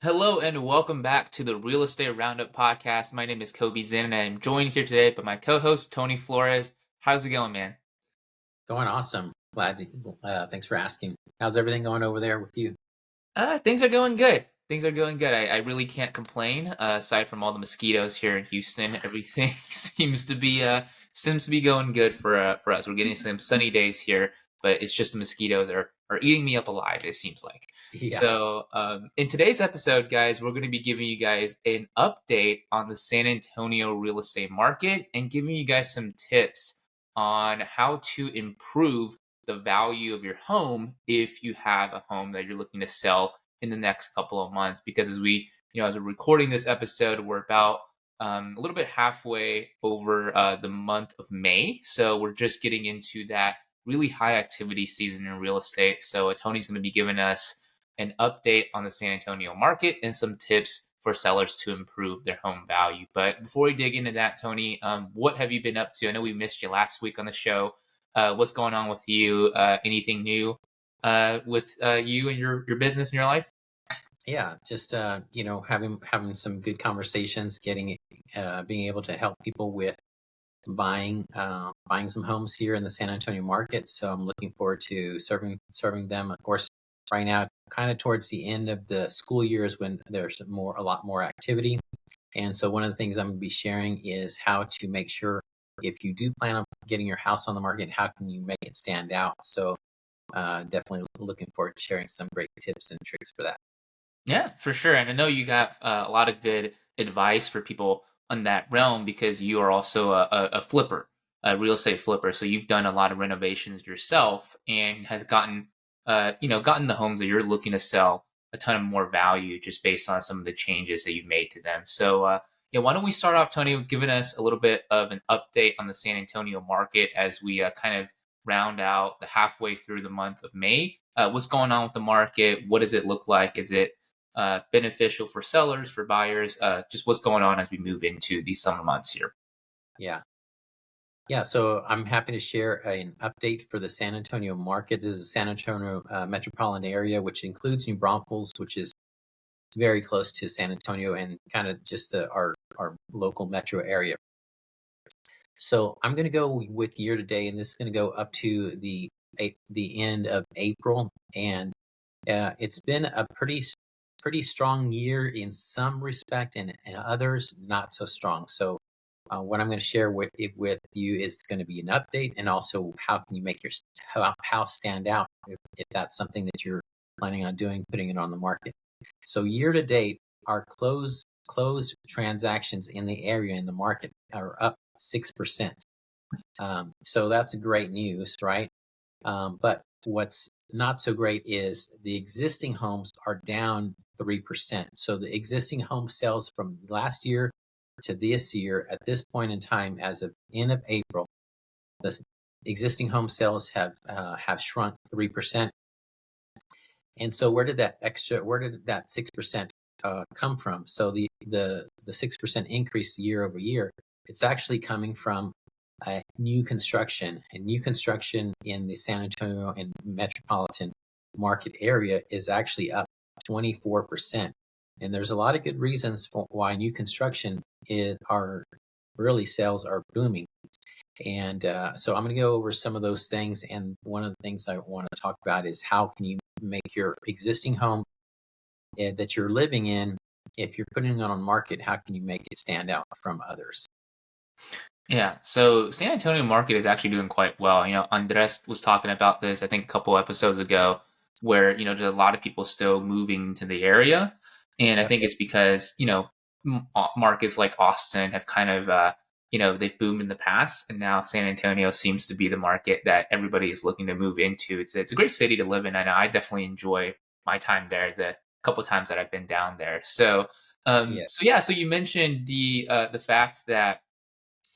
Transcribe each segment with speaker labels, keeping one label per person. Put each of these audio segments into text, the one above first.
Speaker 1: Hello and welcome back to the Real Estate RoundUp Podcast. My name is Kobe Zinn and I'm joined here today by my co-host Tony Flores. How's it going, man?
Speaker 2: Going awesome. Thanks for asking. How's everything going over there with you?
Speaker 1: Things are going good. Things are going good. I really can't complain. Aside from all the mosquitoes here in Houston, everything seems to be going good for us. We're getting some sunny days here, but it's just the mosquitoes are eating me up alive. It seems like.
Speaker 2: Yeah.
Speaker 1: So, in today's episode, guys, we're going to be giving you guys an update on the San Antonio real estate market and giving you guys some tips on how to improve the value of your home if you have a home that you're looking to sell in the next couple of months. Because as we're recording this episode, we're about a little bit halfway over the month of May. So we're just getting into that really high activity season in real estate. So Tony's going to be giving us an update on the San Antonio market and some tips for sellers to improve their home value. But before we dig into that, Tony, what have you been up to? I know we missed you last week on the show. What's going on with you? Anything new with you and your business and your life?
Speaker 2: Yeah, just having some good conversations, being able to help people with buying some homes here in the San Antonio market. So I'm looking forward to serving them. Of course, right now, kind of towards the end of the school year is when there's a lot more activity. And so one of the things I'm going to be sharing is how to make sure if you do plan on getting your house on the market, how can you make it stand out? So definitely looking forward to sharing some great tips and tricks for that.
Speaker 1: Yeah, for sure. And I know you got a lot of good advice for people on that realm because you are also a flipper, a real estate flipper. So you've done a lot of renovations yourself and has gotten the homes that you're looking to sell a ton of more value just based on some of the changes that you've made to them. So, yeah, why don't we start off, Tony, giving us a little bit of an update on the San Antonio market as we kind of round out the halfway through the month of May. What's going on with the market? What does it look like? Is it beneficial for sellers, for buyers? Just what's going on as we move into these summer months here.
Speaker 2: Yeah. Yeah, so I'm happy to share an update for the San Antonio market. This is the San Antonio metropolitan area, which includes New Braunfels, which is very close to San Antonio and kind of just our local metro area. So I'm going to go with year to date, and this is going to go up to the end of April, and it's been a pretty strong year in some respect, and others not so strong. So what I'm going to share with you is going to be an update, and also how can you make your house stand out if that's something that you're planning on doing, putting it on the market. So year to date, our closed transactions in the area in the market are up 6%. So that's great news, right? But what's not so great is the existing homes are down 3%. So the existing home sales from last year to this year, at this point in time, as of end of April, the existing home sales have shrunk 3%. And so where did that 6% come from? So the 6% increase year over year, it's actually coming from new construction. And new construction in the San Antonio and metropolitan market area is actually up 24%. And there's a lot of good reasons for why new construction sales are booming. And so I'm going to go over some of those things. And one of the things I want to talk about is how can you make your existing home that you're living in, if you're putting it on market, how can you make it stand out from others?
Speaker 1: Yeah, so San Antonio market is actually doing quite well. Andres was talking about this, I think, a couple episodes ago, where there's a lot of people still moving to the area, and I
Speaker 2: Yep.
Speaker 1: think it's because markets like Austin have kind of they've boomed in the past, and now San Antonio seems to be the market that everybody is looking to move into. It's a great city to live in, and I definitely enjoy my time there. The couple times that I've been down there,
Speaker 2: Yeah.
Speaker 1: so you mentioned the fact that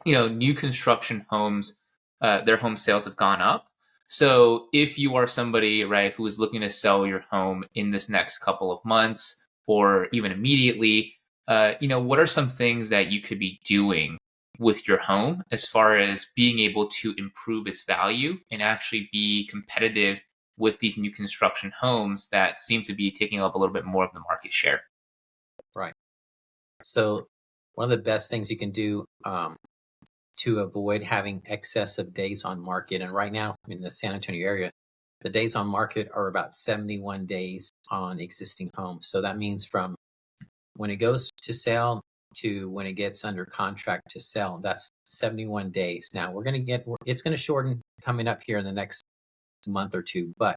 Speaker 1: new construction homes, their home sales have gone up. So if you are somebody, right, who is looking to sell your home in this next couple of months or even immediately, what are some things that you could be doing with your home as far as being able to improve its value and actually be competitive with these new construction homes that seem to be taking up a little bit more of the market share?
Speaker 2: Right. So one of the best things you can do to avoid having excessive days on market, and right now in the San Antonio area, the days on market are about 71 days on existing homes. So that means from when it goes to sale to when it gets under contract to sell, that's 71 days. Now it's going to shorten coming up here in the next month or two, but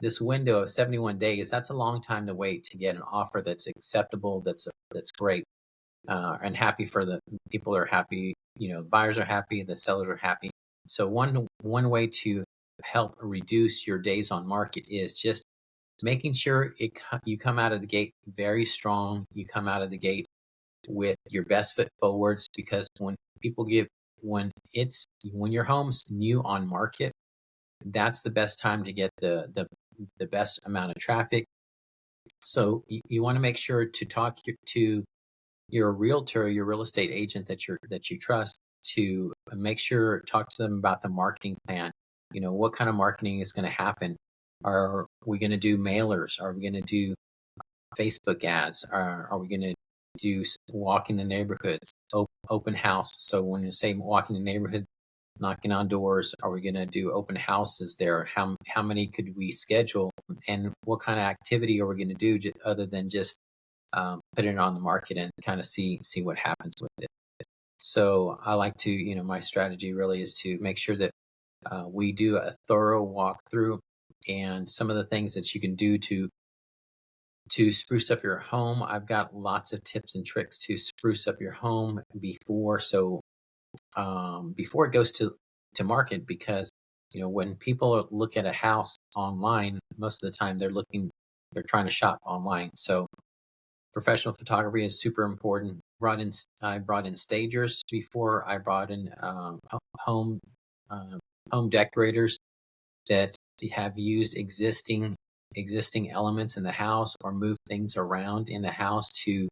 Speaker 2: this window of 71 days, that's a long time to wait to get an offer that's acceptable, that's great, and happy for the people are happy, the buyers are happy, the sellers are happy. So one way to help reduce your days on market is just making sure you come out of the gate very strong. You come out of the gate with your best foot forwards, because when your home's new on market, that's the best time to get the best amount of traffic. So you want to make sure to talk to your realtor, your real estate agent that you trust, to make sure talk to them about the marketing plan. What kind of marketing is going to happen? Are we going to do mailers? Are we going to do Facebook ads? Are we going to do walk in the neighborhoods, open house? So when you say walk in the neighborhood, knocking on doors, are we going to do open houses there? How many could we schedule? And what kind of activity are we going to do other than just put it on the market and kind of see what happens with it? So I like to, my strategy really is to make sure that we do a thorough walkthrough, and some of the things that you can do to spruce up your home. I've got lots of tips and tricks to spruce up your home before it goes to market, because when people look at a house online, most of the time they're trying to shop online. So professional photography is super important. I brought in stagers before. I brought in home decorators that have used existing elements in the house or move things around in the house to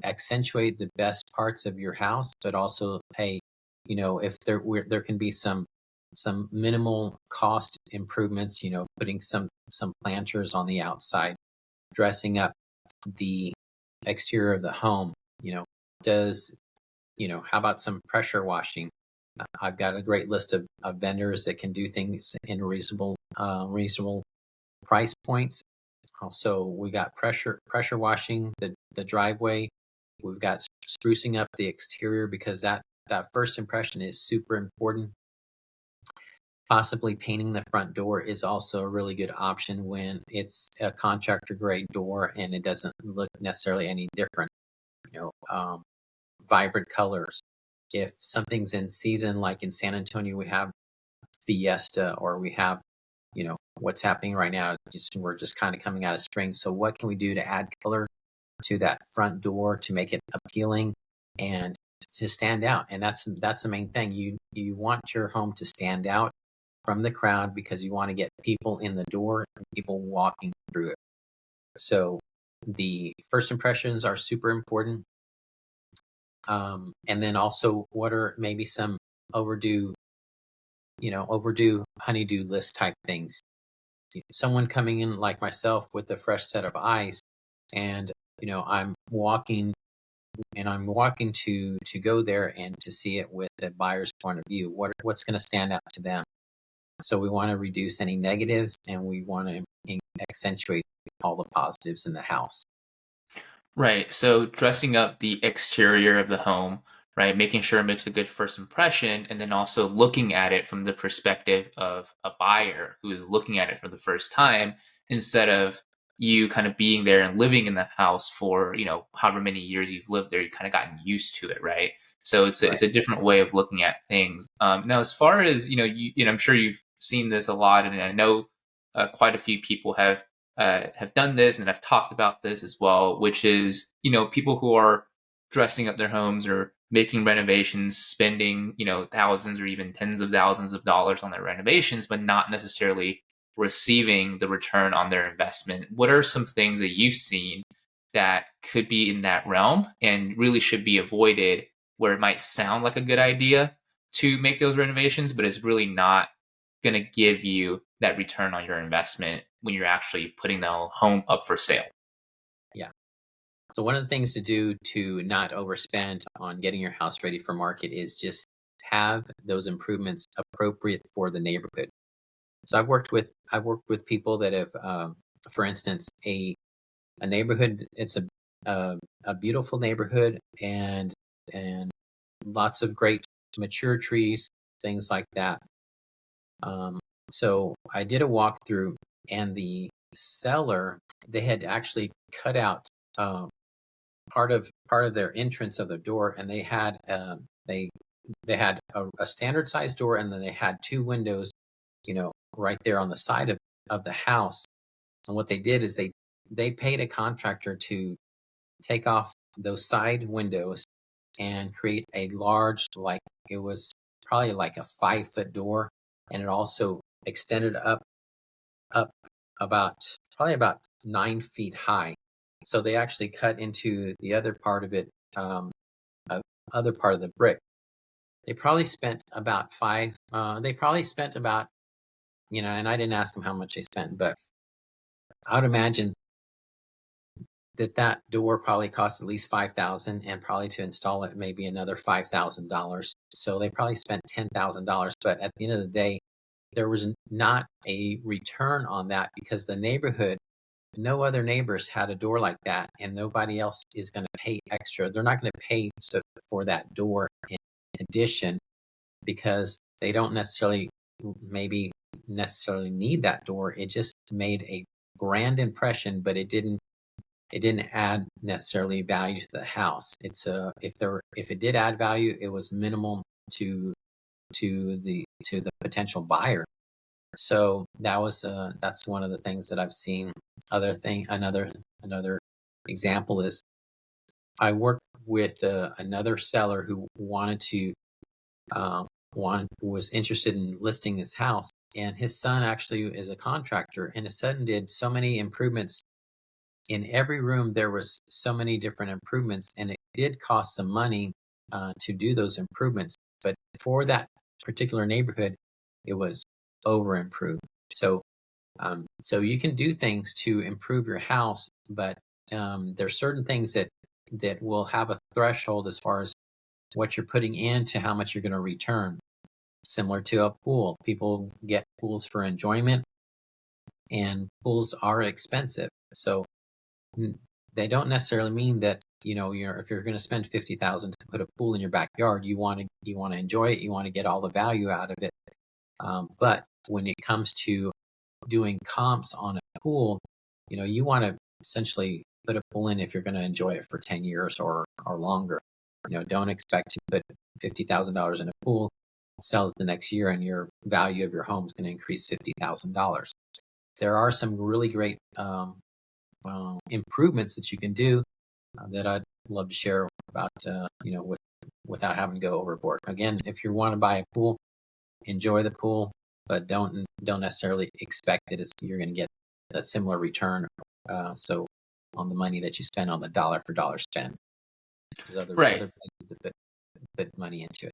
Speaker 2: accentuate the best parts of your house, but also, hey, if there can be some minimal cost improvements, putting some planters on the outside, dressing up the exterior of the home. Does how about some pressure washing? I've got a great list of vendors that can do things in reasonable price points. Also, we got pressure washing the driveway. We've got sprucing up the exterior, because that first impression is super important. Possibly painting the front door is also a really good option when it's a contractor grade door and it doesn't look necessarily any different. Vibrant colors. If something's in season, like in San Antonio, we have Fiesta, or we have, what's happening right now. We're just kind of coming out of spring. So what can we do to add color to that front door to make it appealing and to stand out? And that's the main thing. You want your home to stand out from the crowd, because you want to get people in the door and people walking through it. So the first impressions are super important. And then also, what are maybe some overdue honeydew list type things? Someone coming in like myself with a fresh set of eyes, and I'm walking to go there and to see it with the buyer's point of view. What's going to stand out to them? So we want to reduce any negatives, and we want to accentuate all the positives in the house.
Speaker 1: Right. So dressing up the exterior of the home, right? Making sure it makes a good first impression, and then also looking at it from the perspective of a buyer who is looking at it for the first time, instead of you kind of being there and living in the house for, however many years you've lived there, you've kind of gotten used to it, right? So it's a different way of looking at things. Now, as far as, I'm sure you've seen this a lot, and I know quite a few people have done this and have talked about this as well, which is, people who are dressing up their homes or making renovations, spending, thousands or even tens of thousands of dollars on their renovations, but not necessarily receiving the return on their investment. What are some things that you've seen that could be in that realm and really should be avoided, where it might sound like a good idea to make those renovations, but it's really not going to give you that return on your investment when you're actually putting the home up for sale?
Speaker 2: Yeah. So one of the things to do to not overspend on getting your house ready for market is just have those improvements appropriate for the neighborhood. So I've worked with people that have, for instance, a neighborhood. It's a beautiful neighborhood, and lots of great mature trees, things like that. Um, so I did a walkthrough, and the seller, they had actually cut out part of their entrance of the door, and they they had a standard sized door, and then they had two windows, right there on the side of the house. And what they did is they paid a contractor to take off those side windows and create a large, like, it was probably like a 5 foot door, and it also extended up about probably about 9 feet high. So they actually cut into the other part of it, other part of the brick. They probably spent about five. They probably spent about, and I didn't ask them how much they spent, but I would imagine that door probably cost at least 5,000, and probably to install it maybe another $5,000. So they probably spent $10,000. But at the end of the day, there was not a return on that, because the neighborhood, no other neighbors had a door like that, and nobody else is going to pay extra. They're not going to pay for that door in addition, because they don't necessarily maybe necessarily need that door. It just made a grand impression, but it didn't add necessarily value to the house. If it did add value, it was minimal to the potential buyer. So that's one of the things that I've seen. Another example is, I worked with another seller who was interested in listing his house, and his son actually is a contractor, and his son did so many improvements in every room. There was so many different improvements, and it did cost some money to do those improvements. But for that particular neighborhood, it was over improved. So you can do things to improve your house, but there's certain things that will have a threshold as far as what you're putting into how much you're going to return. Similar to a pool, people get pools for enjoyment, and pools are expensive. So they don't necessarily mean that, if you're going to spend 50,000 to put a pool in your backyard, you want to enjoy it, you want to get all the value out of it. But when it comes to doing comps on a pool, you want to essentially put a pool in if you're going to enjoy it for 10 years or longer. Don't expect to put $50,000 in a pool, sell it the next year, and your value of your home is going to increase $50,000. There are some really great improvements that you can do that I'd love to share about, without having to go overboard. Again, if you want to buy a pool, enjoy the pool, but don't necessarily expect that you're going to get a similar return. So on the money that you spend on the dollar for dollar spend, there's other
Speaker 1: Right.
Speaker 2: places to put money into it.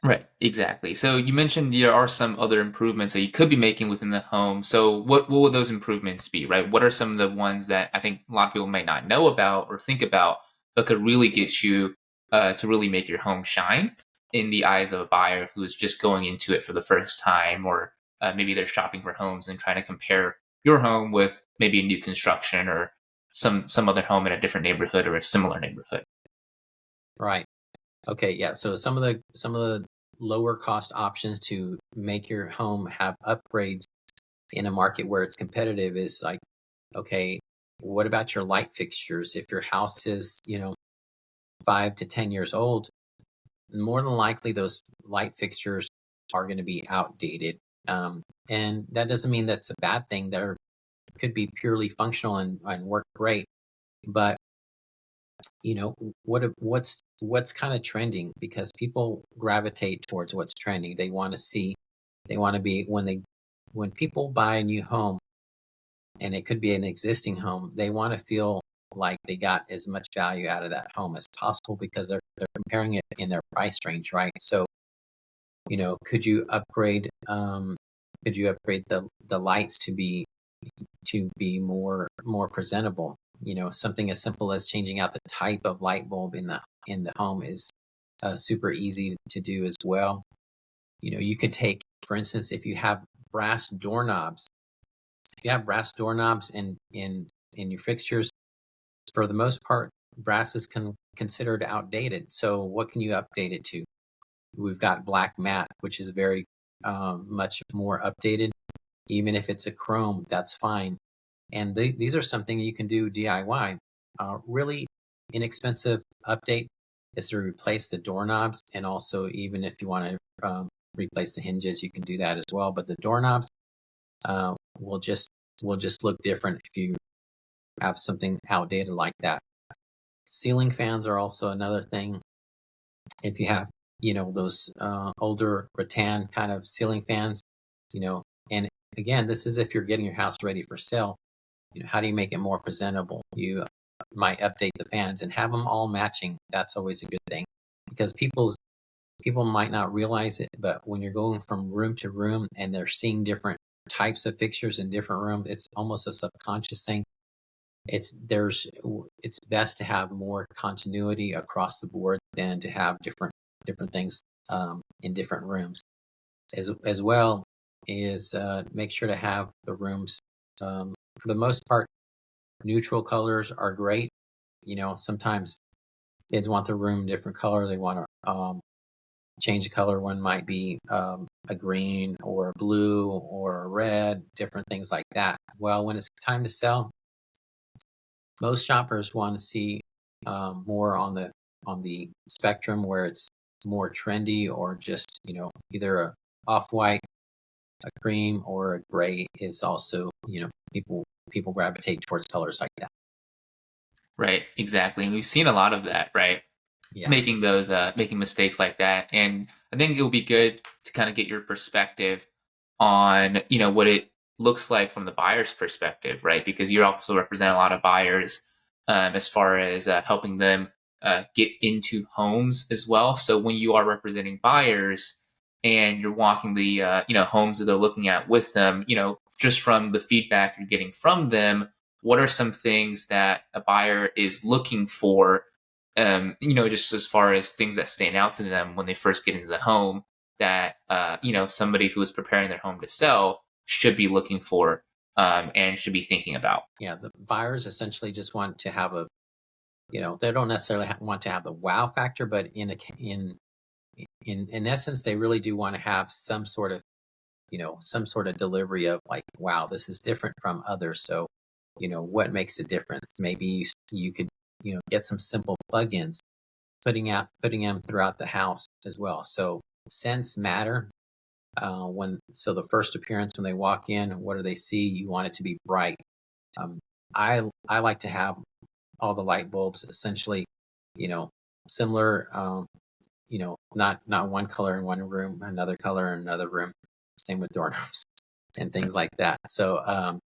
Speaker 1: Right, exactly. So you mentioned there are some other improvements that you could be making within the home. So what would those improvements be, right? What are some of the ones that I think a lot of people might not know about or think about, but could really get you to really make your home shine in the eyes of a buyer who's just going into it for the first time, or maybe they're shopping for homes and trying to compare your home with maybe a new construction or some other home in a different neighborhood or a similar neighborhood.
Speaker 2: Right. Okay. Yeah. So some of the lower cost options to make your home have upgrades in a market where it's competitive is like, okay, what about your light fixtures? If your house is, 5 to 10 years old, more than likely those light fixtures are going to be outdated. And that doesn't mean that's a bad thing. There could be purely functional and work great, but what's kind of trending, because people gravitate towards what's trending. They want to be, when people buy a new home, and it could be an existing home, they want to feel like they got as much value out of that home as possible, because they're comparing it in their price range, right? So, could you upgrade the lights to be more presentable? something as simple as changing out the type of light bulb in the home is super easy to do as well. You could take, for instance, if you have brass doorknobs, in your fixtures, for the most part, brass is considered outdated. So what can you update it to? We've got black matte, which is very much more updated. Even if it's a chrome, that's fine. And these are something you can do DIY. Really inexpensive update is to replace the doorknobs, and also even if you want to replace the hinges, you can do that as well. But the doorknobs will just look different if you have something outdated like that. Ceiling fans are also another thing. If you have those older rattan kind of ceiling fans, and again, this is if you're getting your house ready for sale. How do you make it more presentable? You might update the fans and have them all matching. That's always a good thing, because people might not realize it, but when you're going from room to room and they're seeing different types of fixtures in different rooms, it's almost a subconscious thing. It's best to have more continuity across the board than to have different things in different rooms. As well is make sure to have the rooms, for the most part, neutral colors are great. Sometimes kids want the room different color. They want to change the color. One might be a green or a blue or a red, different things like that. Well, when it's time to sell, most shoppers want to see more on the spectrum where it's more trendy, or just either a off-white, a cream, or a gray is also people gravitate towards colors like that.
Speaker 1: Right, exactly. And we've seen a lot of that, right?
Speaker 2: Yeah.
Speaker 1: Making mistakes like that. And I think it would be good to kind of get your perspective on, what it looks like from the buyer's perspective, right? Because you also represent a lot of buyers as far as helping them get into homes as well. So when you are representing buyers and you're walking the homes that they're looking at with them, just from the feedback you're getting from them, what are some things that a buyer is looking for, just as far as things that stand out to them when they first get into the home that, somebody who is preparing their home to sell should be looking for and should be thinking about?
Speaker 2: Yeah, the buyers essentially just want to have they don't necessarily want to have the wow factor, but in essence, they really do want to have some sort of delivery of like, wow, this is different from others. So, what makes a difference? Maybe you could, get some simple plugins, putting them throughout the house as well. So scents matter. The first appearance, when they walk in, what do they see? You want it to be bright. I like to have all the light bulbs essentially, similar, not one color in one room, another color in another room. Same with doorknobs and things like that. So,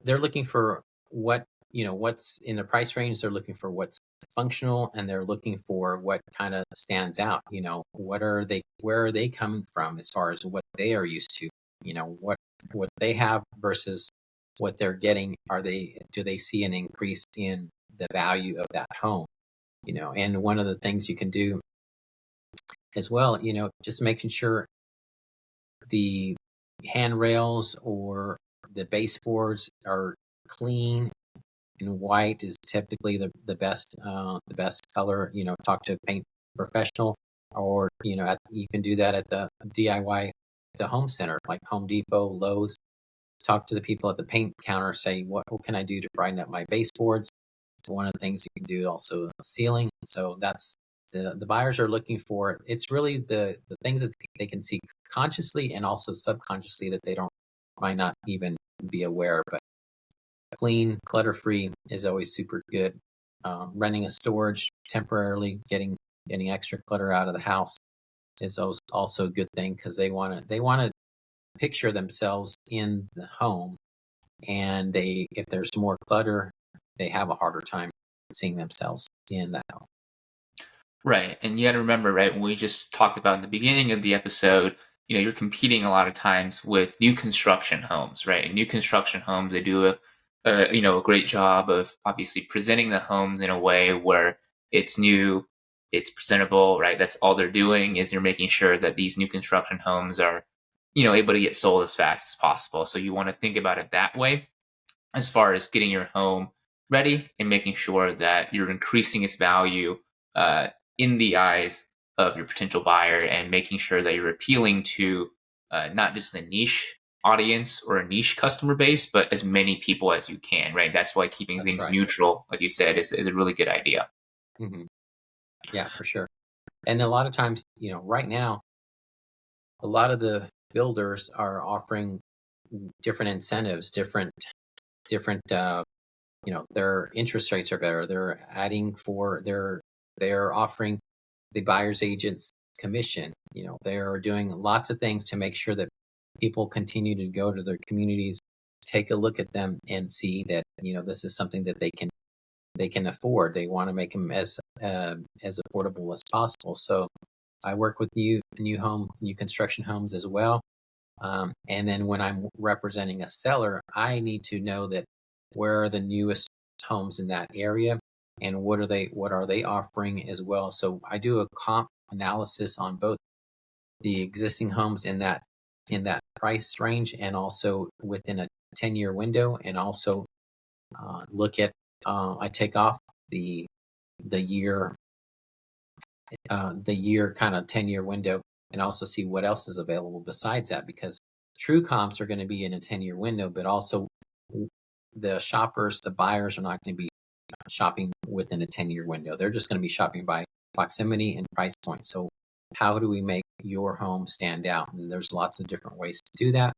Speaker 2: they're looking for what's in the price range. They're looking for what's functional, and they're looking for what kind of stands out. Where are they coming from as far as what they are used to? What they have versus what they're getting. Do they see an increase in the value of that home? And one of the things you can do as well, just making sure the handrails or the baseboards are clean, and white is typically the best color. Talk to a paint professional, or you can do that at the DIY, the home center like Home Depot, Lowe's. Talk to the people at the paint counter. Say, what can I do to brighten up my baseboards? It's one of the things you can do. Also, ceiling. So that's the buyers are looking for. It's really the things that they can see consciously and also subconsciously that they might not even be aware. But clean, clutter-free is always super good. Renting a storage temporarily, getting extra clutter out of the house is also a good thing, because they want to picture themselves in the home, and if there's more clutter, they have a harder time seeing themselves in that home.
Speaker 1: Right. And you got to remember, right, when we just talked about in the beginning of the episode, you're competing a lot of times with new construction homes, right? And new construction homes, they do a great job of obviously presenting the homes in a way where it's new, it's presentable, right? That's all they're doing is you're making sure that these new construction homes are, able to get sold as fast as possible. So you want to think about it that way as far as getting your home ready and making sure that you're increasing its value uh, in the eyes of your potential buyer and making sure that you're appealing to not just a niche audience or a niche customer base, but as many people as you can, right? That's why keeping
Speaker 2: That's
Speaker 1: things
Speaker 2: right.
Speaker 1: neutral, like you said, is a really good idea.
Speaker 2: Hmm. Yeah, for sure. And a lot of times, right now, a lot of the builders are offering different incentives, different their interest rates are better. They're offering the buyer's agents commission. They're doing lots of things to make sure that people continue to go to their communities, take a look at them, and see that this is something that they can afford. They want to make them as affordable as possible. So I work with new construction homes as well. And then when I'm representing a seller, I need to know that where are the newest homes in that area and what are they offering as well. So I do a comp analysis on both the existing homes in that price range and also within a 10-year window, and also look at I take off the the year the year kind of 10-year window, and also see what else is available besides that, because true comps are going to be in a 10-year window, but also the buyers are not going to be shopping within a 10-year window. They're just going to be shopping by proximity and price point. So how do we make your home stand out? And there's lots of different ways to do that.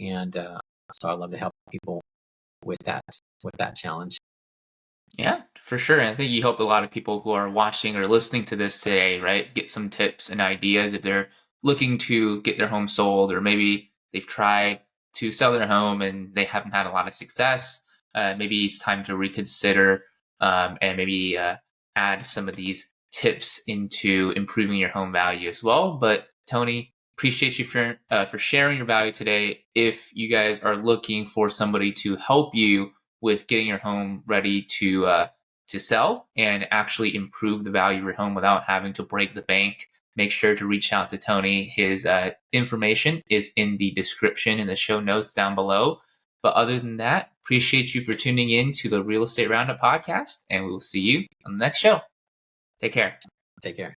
Speaker 2: And so I love to help people with that challenge.
Speaker 1: Yeah, for sure. And I think you help a lot of people who are watching or listening to this today, right? Get some tips and ideas if they're looking to get their home sold, or maybe they've tried to sell their home and they haven't had a lot of success. Maybe it's time to reconsider and maybe add some of these tips into improving your home value as well. But Tony, appreciate you for sharing your value today. If you guys are looking for somebody to help you with getting your home ready to sell and actually improve the value of your home without having to break the bank, make sure to reach out to Tony. His information is in the description in the show notes down below. But other than that, appreciate you for tuning in to the Real Estate Roundup podcast, and we will see you on the next show. Take care.
Speaker 2: Take care.